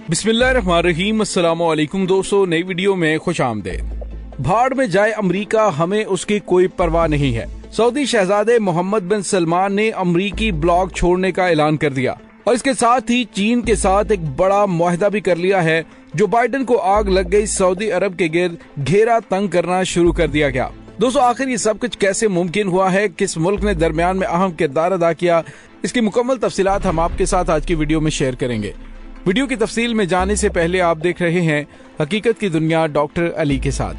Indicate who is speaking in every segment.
Speaker 1: बिस्मिल्लाहिर्रहमानिर्रहीम। अस्सलाम वालेकुम दोस्तों, नई वीडियो में खुश आमदेद। भाड़ में जाए अमरीका, हमें उसकी कोई परवाह नहीं है। सऊदी शहजादे मोहम्मद बिन सलमान ने अमरीकी ब्लॉक छोड़ने का ऐलान कर दिया और इसके साथ ही चीन के साथ एक बड़ा मुआहदा भी कर लिया है। जो बाइडेन को आग लग गई, सऊदी अरब के गिर्द घेरा तंग करना शुरू कर दिया गया। दोस्तों, आखिर ये सब कुछ कैसे मुमकिन हुआ है, किस मुल्क ने दरमियान में अहम किरदार अदा किया, इसकी मुकम्मल तफसीलात हम आपके साथ आज की वीडियो में शेयर करेंगे। वीडियो की तफसील में जाने से पहले आप देख रहे हैं हकीकत की दुनिया डॉक्टर अली के साथ।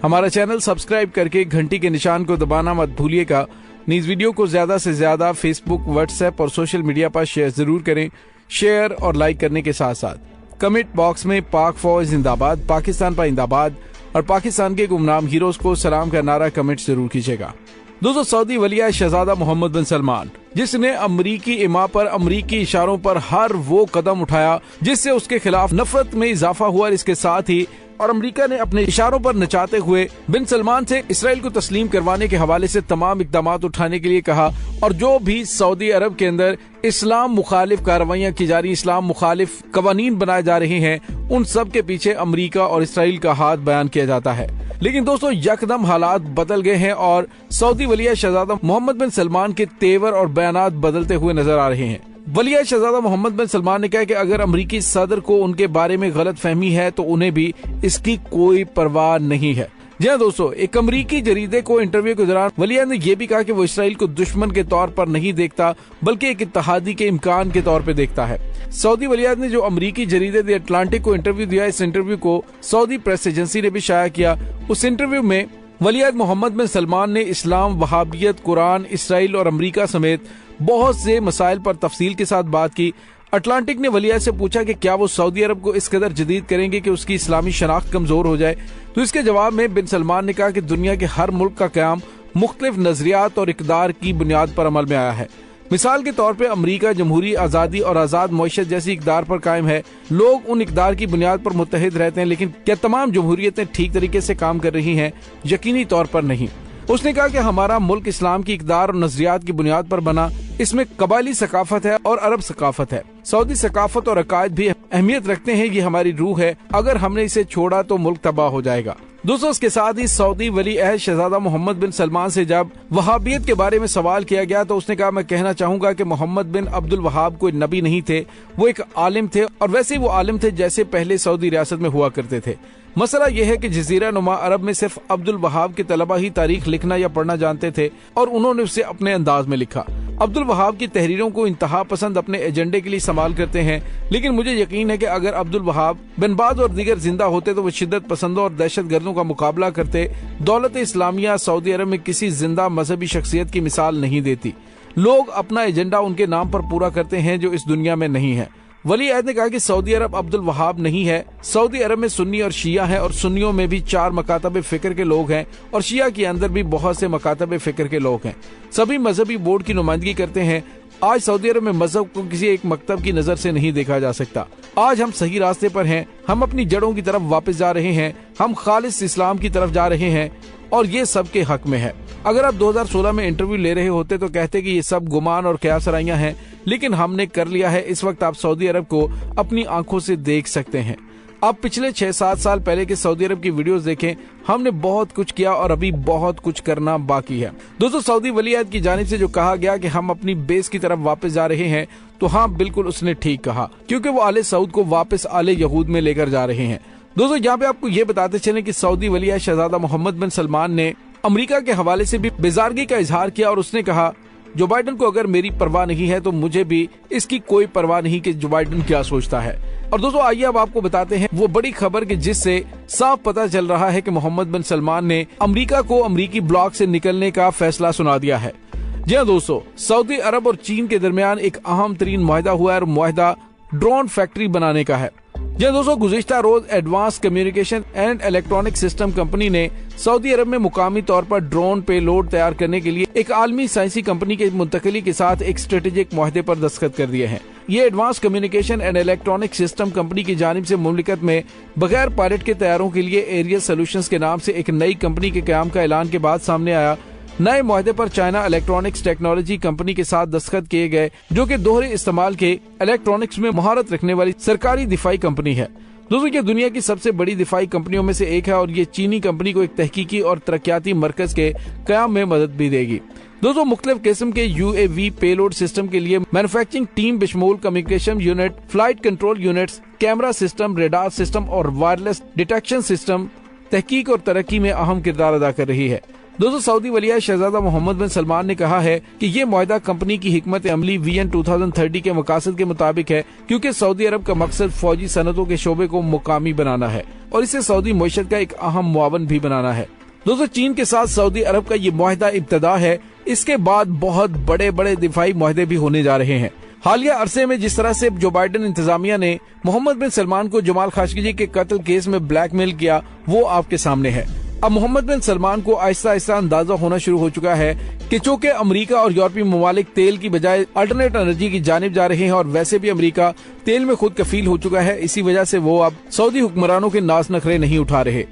Speaker 1: हमारा चैनल सब्सक्राइब करके घंटी के निशान को दबाना मत भूलिएगा। न्यूज वीडियो को ज्यादा से ज्यादा फेसबुक, व्हाट्सएप और सोशल मीडिया पर शेयर जरूर करें। शेयर और लाइक करने के साथ साथ कमेंट बॉक्स में पाक फौज जिंदाबाद, पाकिस्तान पाइंदाबाद और पाकिस्तान के गुमनाम हीरोज को सलाम का नारा कमेंट जरूर कीजिएगा। दोस्तों, सऊदी वलिया शहजादा मोहम्मद बिन सलमान, जिसने अमरीकी इमा पर अमरीकी इशारों पर हर वो कदम उठाया जिससे उसके खिलाफ नफरत में इजाफा हुआ, इसके साथ ही और अमेरिका ने अपने इशारों पर नचाते हुए बिन सलमान से इसराइल को तस्लीम करवाने के हवाले से तमाम इकदाम उठाने के लिए कहा। और जो भी सऊदी अरब के अंदर इस्लाम मुखालिफ कार्रवाइयां की जा रही, इस्लाम मुखालिफ कवानीन बनाए जा रहे हैं, उन सब के पीछे अमेरिका और इसराइल का हाथ बयान किया जाता है। लेकिन दोस्तों, यकदम हालात बदल गए हैं और सऊदी वलिया शहजादा मोहम्मद बिन सलमान के तेवर और बयानात बदलते हुए नजर आ रहे हैं। वलिया शहजादा मोहम्मद बिन सलमान ने कहा कि अगर अमरीकी सदर को उनके बारे में गलत फहमी है तो उन्हें भी इसकी कोई परवाह नहीं है। जी हाँ दोस्तों, एक अमरीकी जरीदे को इंटरव्यू के दौरान वलिया ने यह भी कहा कि वो इसराइल को दुश्मन के तौर पर नहीं देखता, बल्कि एक इत्तेहादी के इम्कान के तौर पर देखता है। सऊदी वलिया ने जो अमरीकी जरीदे द अटलांटिक को इंटरव्यू दिया, इस इंटरव्यू को सऊदी प्रेस एजेंसी ने भी शाया किया। उस इंटरव्यू में वलिया मोहम्मद बिन सलमान ने इस्लाम, वहाबियत, कुरान, इसराइल और अमरीका समेत बहुत से मसाइल पर तफसील के साथ बात की। अटलांटिक ने वलिया से पूछा कि क्या वो सऊदी अरब को इस कदर जदीद करेंगे कि उसकी इस्लामी शनाख्त कमजोर हो जाए। तो इसके जवाब में बिन सलमान ने कहा कि दुनिया के हर मुल्क का क़याम मुख्तलिफ नजरियात और इक़दार की बुनियाद पर अमल में आया है। मिसाल के तौर पे अमरीका जमहूरी आज़ादी और आज़ाद मईशत जैसी इक़दार पर कायम है। लोग उन इक़दार की बुनियाद पर मुत्तहिद रहते हैं, लेकिन क्या तमाम जमहूरियतें ठीक तरीके से काम कर रही हैं? यकीनी तौर पर नहीं। उसने कहा कि हमारा मुल्क इस्लाम की इक़दार और नजरियात की बुनियाद पर बना। इसमें कबायली सकाफत है और अरब सकाफत है। सऊदी सकाफत और अकायद भी अहमियत रखते हैं। ये हमारी रूह है, अगर हमने इसे छोड़ा तो मुल्क तबाह हो जाएगा। दोस्तों, इसके साथ ही सऊदी वली अहद शहजादा मोहम्मद बिन सलमान से जब वहाबियत के बारे में सवाल किया गया तो उसने कहा, मैं कहना चाहूंगा कि मोहम्मद बिन अब्दुल वहाब कोई नबी नहीं थे, वो एक आलिम थे और वैसे वो आलिम थे जैसे पहले सऊदी रियासत में हुआ करते थे। मसला यह है कि जजीरा नुमा अरब में सिर्फ अब्दुल वहाब के तलबा ही तारीख लिखना या पढ़ना जानते थे और उन्होंने उसे अपने अंदाज में लिखा। अब्दुल वहाब की तहरीरों को इंतहा पसंद अपने एजेंडे के लिए इस्तेमाल करते हैं, लेकिन मुझे यकीन है कि अगर अब्दुल वहाब, बिन बाज और दीगर जिंदा होते तो वो शिद्दत पसंदों और दहशत गर्दों का मुकाबला करते। दौलत इस्लामिया सऊदी अरब में किसी जिंदा मजहबी शख्सियत की मिसाल नहीं देती। लोग अपना एजेंडा उनके नाम पर पूरा करते हैं जो इस दुनिया में नहीं है। वली अहद ने कहा कि सऊदी अरब अब्दुल वहाब नहीं है। सऊदी अरब में सुन्नी और शिया है और सुन्नियों में भी 4 मकातब फिक्र के लोग हैं और शिया के अंदर भी बहुत से मकातब फिक्र के लोग हैं। सभी मजहबी बोर्ड की नुमाइंदगी करते हैं। आज सऊदी अरब में मजहब को किसी एक मकतब की नजर से नहीं देखा जा सकता। आज हम सही रास्ते पर हैं, हम अपनी जड़ों की तरफ वापस जा रहे हैं, हम खालिस इस्लाम की तरफ जा रहे हैं और ये सबके हक में है। अगर आप 2016 में इंटरव्यू ले रहे होते तो कहते कि ये सब गुमान और क़यासराइयां हैं, लेकिन हमने कर लिया है। इस वक्त आप सऊदी अरब को अपनी आंखों से देख सकते हैं। आप पिछले 6-7 साल पहले के सऊदी अरब की वीडियोस देखें। हमने बहुत कुछ किया और अभी बहुत कुछ करना बाकी है। दोस्तों, सऊदी वली अहद की जानिब से जो कहा गया कि हम अपनी बेस की तरफ वापस जा रहे हैं, तो हाँ, बिल्कुल उसने ठीक कहा, क्योंकि वो आले सऊद को वापस आले यहूद में लेकर जा रहे हैं। दोस्तों, यहाँ पे आपको ये बताते चले कि सऊदी वली अहद शहजादा मोहम्मद बिन सलमान ने अमेरिका के हवाले से भी बेजारगी का इजहार किया और उसने कहा, जो बाइडेन को अगर मेरी परवाह नहीं है तो मुझे भी इसकी कोई परवाह नहीं कि जो बाइडेन क्या सोचता है। और दोस्तों, आइए अब आपको बताते हैं वो बड़ी खबर कि जिससे साफ पता चल रहा है कि मोहम्मद बिन सलमान ने अमेरिका को अमरीकी ब्लॉक से निकलने का फैसला सुना दिया है। जी हाँ दोस्तों, सऊदी अरब और चीन के दरमियान एक अहम तरीन मुआहदा हुआ है और मुआहदा ड्रोन फैक्ट्री बनाने का है। जी दोस्तों, गुज़िश्ता रोज advance communication and electronic system company ने सऊदी अरब में मुकामी तौर पर ड्रोन पेलोड तैयार करने के लिए एक आलमी साइंसी कंपनी के मुंतकली के साथ एक स्ट्रेटेजिक मुआहदे पर दस्तखत कर दिए हैं। ये advance communication and electronic system company की जानिब से मुमलिकत में बगैर पायलट के तैयारों के लिए एरियल सोल्यूशंस के नाम से एक नई कंपनी के क़याम का ऐलान के बाद सामने आया। नए मुआहदे पर चाइना इलेक्ट्रॉनिक्स टेक्नोलॉजी कंपनी के साथ दस्तखत किए गए, जो कि दोहरे इस्तेमाल के इलेक्ट्रॉनिक्स में महारत रखने वाली सरकारी दिफाई कंपनी है। दोस्तों ये दुनिया की सबसे बड़ी दिफाई कंपनियों में से एक है और ये चीनी कंपनी को एक तहकीकी और तरक्याती मरकज के कयाम में मदद भी देगी। दोस्तों मुख्तलिफ किस्म के UAV पेलोड सिस्टम के लिए मैन्युफैक्चरिंग टीम बिशमूल communication unit, flight control units, camera system, radar system और वायरलेस डिटेक्शन सिस्टम तहकीक और तरक्की में अहम किरदार अदा कर रही है। दोस्तों सऊदी वलिया शहजादा मोहम्मद बिन सलमान ने कहा है कि ये मुआहदा कंपनी की हिकमत अमली विजन 2030 के मकासद के मुताबिक है, क्योंकि सऊदी अरब का मकसद फौजी सनतों के शोबे को मुकामी बनाना है और इसे सऊदी मईशत का एक अहम मुआवन भी बनाना है। दोस्तों चीन के साथ सऊदी अरब का ये मुआहदा इब्तदा है, इसके बाद बहुत बड़े बड़े दिफाई मुआहदे भी होने जा रहे हैं। हालिया अरसे में जिस तरह से जो बाइडेन इंतजामिया ने मोहम्मद बिन सलमान को जमाल खाशोगी के कत्ल केस में ब्लैकमेल किया, वो आपके सामने है। अब मोहम्मद बिन सलमान को आहिस्ता आहिस्ता अंदाजा होना शुरू हो चुका है कि चूंकि अमेरिका और यूरोपीय ममालिक तेल की बजाय अल्टरनेट एनर्जी की जानिब जा रहे हैं और वैसे भी अमेरिका तेल में खुद कफील हो चुका है, इसी वजह से वो अब सऊदी हुक्मरानों के नाज नखरे नहीं उठा रहे।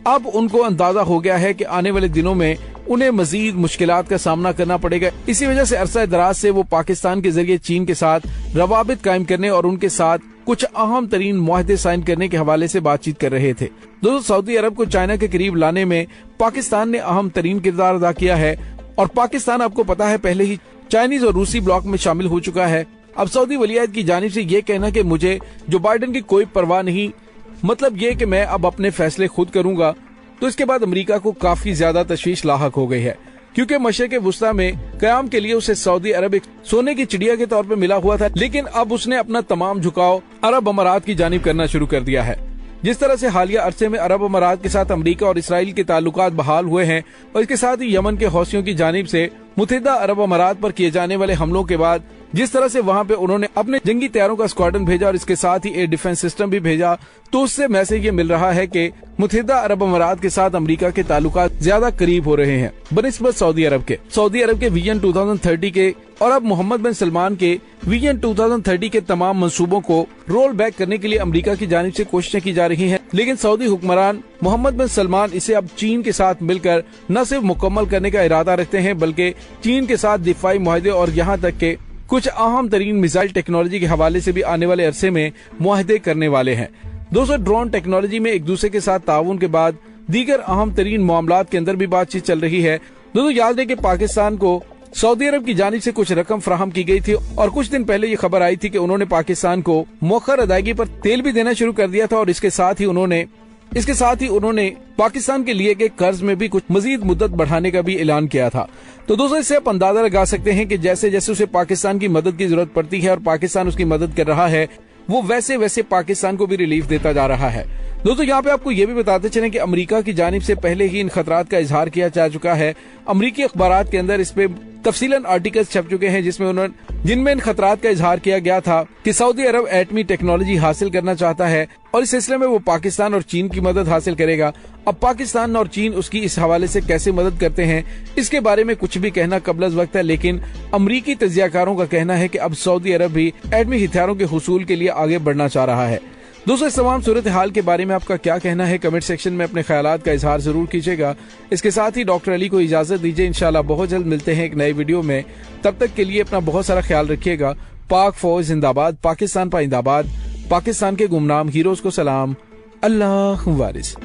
Speaker 1: अब उनको अंदाजा हो गया है कि आने वाले दिनों में उन्हें मजीद मुश्किलात का सामना करना पड़ेगा। इसी वजह से अरसा दराज से वो पाकिस्तान के जरिए चीन के साथ रवाबित कायम करने और उनके साथ कुछ अहम तरीन मुआहदे साइन करने के हवाले से बातचीत कर रहे थे। दोस्तों सऊदी अरब को चाइना के करीब लाने में पाकिस्तान ने अहम तरीन किरदार अदा किया है और पाकिस्तान आपको पता है पहले ही चाइनीज और रूसी ब्लॉक में शामिल हो चुका है। अब सऊदी वलियत की जानिब से ये कहना कि मुझे जो बाइडेन की कोई परवाह नहीं, मतलब ये कि मैं अब अपने फैसले खुद करूंगा, तो इसके बाद अमेरिका को काफी ज्यादा तशवीश लाहक हो गई है, क्योंकि मशरिक़ वुस्ता में कयाम के लिए उसे सऊदी अरब एक सोने की चिड़िया के तौर पर मिला हुआ था, लेकिन अब उसने अपना तमाम झुकाव अरब अमारात की जानिब करना शुरू कर दिया है। जिस तरह से हालिया अरसे में अरब अमारात के साथ अमेरिका और इसराइल के ताल्लुकात बहाल हुए हैं और इसके साथ ही यमन के हौसियों की जानिब से मुत्तहिदा अरब अमारात पर किए जाने वाले हमलों के बाद जिस तरह से वहां पे उन्होंने अपने जंगी तैयारों का स्क्वाड्रन भेजा और इसके साथ ही एयर डिफेंस सिस्टम भी भेजा, तो उससे मैसेज ये मिल रहा है कि मुत्तहिदा अरब अमारात के साथ अमेरिका के ताल्लुकात ज्यादा करीब हो रहे हैं बनिस्बत सऊदी अरब के विजन 2030 के और अब मोहम्मद बिन सलमान के विजन 2030 के तमाम मंसूबों को रोल बैक करने के लिए अमेरिका की जानिब से कोशिशें की जा रही हैं, लेकिन सऊदी हुक्मरान मोहम्मद बिन सलमान इसे अब चीन के साथ मिलकर न सिर्फ मुकम्मल करने का इरादा रखते हैं, बल्कि चीन के साथ दिफाई मुआहदे और यहाँ तक के कुछ अहम तरीन मिसाइल टेक्नोलॉजी के हवाले से भी आने वाले अरसे में मुआहदे करने वाले हैं। दोस्तों ड्रोन टेक्नोलॉजी में एक दूसरे के साथ ताउन के बाद दीगर अहम तरीन मामलात के अंदर भी बातचीत चल रही है। दोस्तों याद है कि पाकिस्तान को सऊदी अरब की जानिब से कुछ रकम फराहम की गई थी और कुछ दिन पहले ये खबर आई थी कि उन्होंने पाकिस्तान को मौखर अदायगी पर तेल भी देना शुरू कर दिया था और इसके साथ ही उन्होंने पाकिस्तान के लिए के कर्ज में भी कुछ मजीद मुद्दत बढ़ाने का भी ऐलान किया था। तो दोस्तों इससे आप अंदाजा लगा सकते हैं कि जैसे जैसे उसे पाकिस्तान की मदद की जरूरत पड़ती है और पाकिस्तान उसकी मदद कर रहा है, वो वैसे वैसे पाकिस्तान को भी रिलीफ देता जा रहा है। दोस्तों यहाँ पे आपको ये भी बताते चलें कि अमेरिका की जानिब से पहले ही इन खतरात का इजहार किया जा चुका है। अमेरिकी अखबारात के अंदर इस पे तफसीलन आर्टिकल्स छप चुके हैं जिनमें इन खतरात का इजहार किया गया था कि सऊदी अरब एटमी टेक्नोलॉजी हासिल करना चाहता है और इस सिलसिले में वो पाकिस्तान और चीन की मदद हासिल करेगा। अब पाकिस्तान और चीन उसकी इस हवाले से कैसे मदद करते हैं, इसके बारे में कुछ भी कहना कबल वक्त है, लेकिन अमरीकी तजियाकारों का कहना है कि अब सऊदी अरब भी एटमी हथियारों के हुसूल के लिए आगे बढ़ना चाह रहा है। दोस्तों इस तमाम सूरत हाल के बारे में आपका क्या कहना है, कमेंट सेक्शन में अपने ख्यालात का इजहार जरूर कीजिएगा। इसके साथ ही डॉक्टर अली को इजाजत दीजिए, इंशाल्लाह बहुत जल्द मिलते हैं एक नए वीडियो में। तब तक के लिए अपना बहुत सारा ख्याल रखिएगा। पाक फौज जिंदाबाद, पाकिस्तान पाइंदाबाद, पाकिस्तान के गुमनाम हीरोज को सलाम, अल्लाह वारिस।